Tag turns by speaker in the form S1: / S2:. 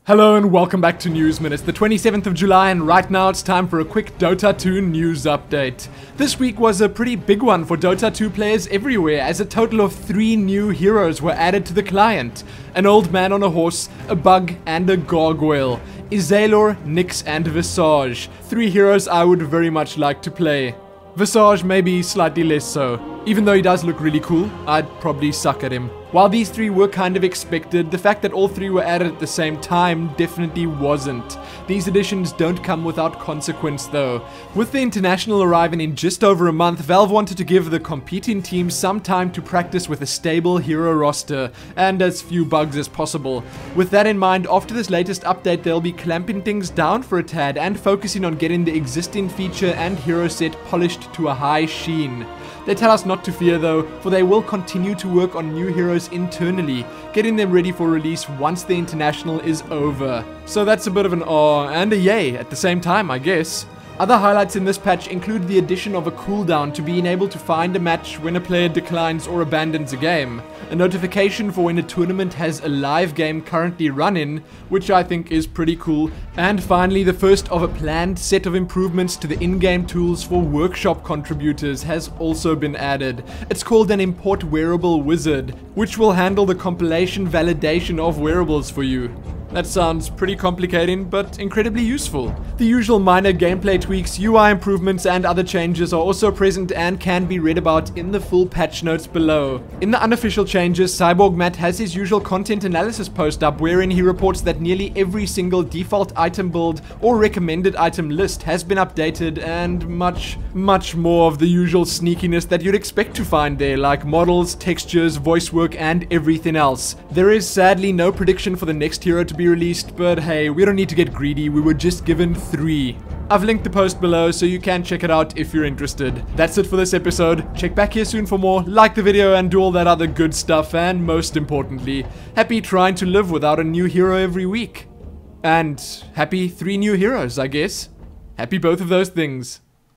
S1: Hello and welcome back to Newsmin. It's the 27th of July and right now it's time for a quick Dota 2 news update. This week was a pretty big one for Dota 2 players everywhere, as a total of 3 new heroes were added to the client. An old man on a horse, a bug and a gargoyle. Ezalor, Nyx and Visage. 3 heroes I would very much like to play. Visage maybe slightly less so. Even though he does look really cool, I'd probably suck at him. While these 3 were kind of expected, the fact that all 3 were added at the same time definitely wasn't. These additions don't come without consequence though. With the international arriving in just over a month, Valve wanted to give the competing teams some time to practice with a stable hero roster, and as few bugs as possible. With that in mind, after this latest update they'll be clamping things down for a tad and focusing on getting the existing feature and hero set polished to a high sheen. They tell us not to fear though, for they will continue to work on new heroes internally, getting them ready for release once the international is over. So that's a bit of an aw and a yay at the same time, I guess. Other highlights in this patch include the addition of a cooldown to being able to find a match when a player declines or abandons a game, a notification for when a tournament has a live game currently running, which I think is pretty cool, and finally the first of a planned set of improvements to the in-game tools for workshop contributors has also been added. It's called an import wearable wizard, which will handle the compilation validation of wearables for you. That sounds pretty complicating, but incredibly useful. The usual minor gameplay tweaks, UI improvements, and other changes are also present and can be read about in the full patch notes below. In the unofficial changes, Cyborg Matt has his usual content analysis post up, wherein he reports that nearly every single default item build or recommended item list has been updated, and much more of the usual sneakiness that you'd expect to find there, like models, textures, voice work, and everything else. There is sadly no prediction for the next hero to be released, but hey, we don't need to get greedy, we were just given 3. I've linked the post below so you can check it out if you're interested. That's it for this episode. Check back here soon for more, like the video and do all that other good stuff, and most importantly, happy trying to live without a new hero every week. And happy 3 new heroes, I guess. Happy both of those things.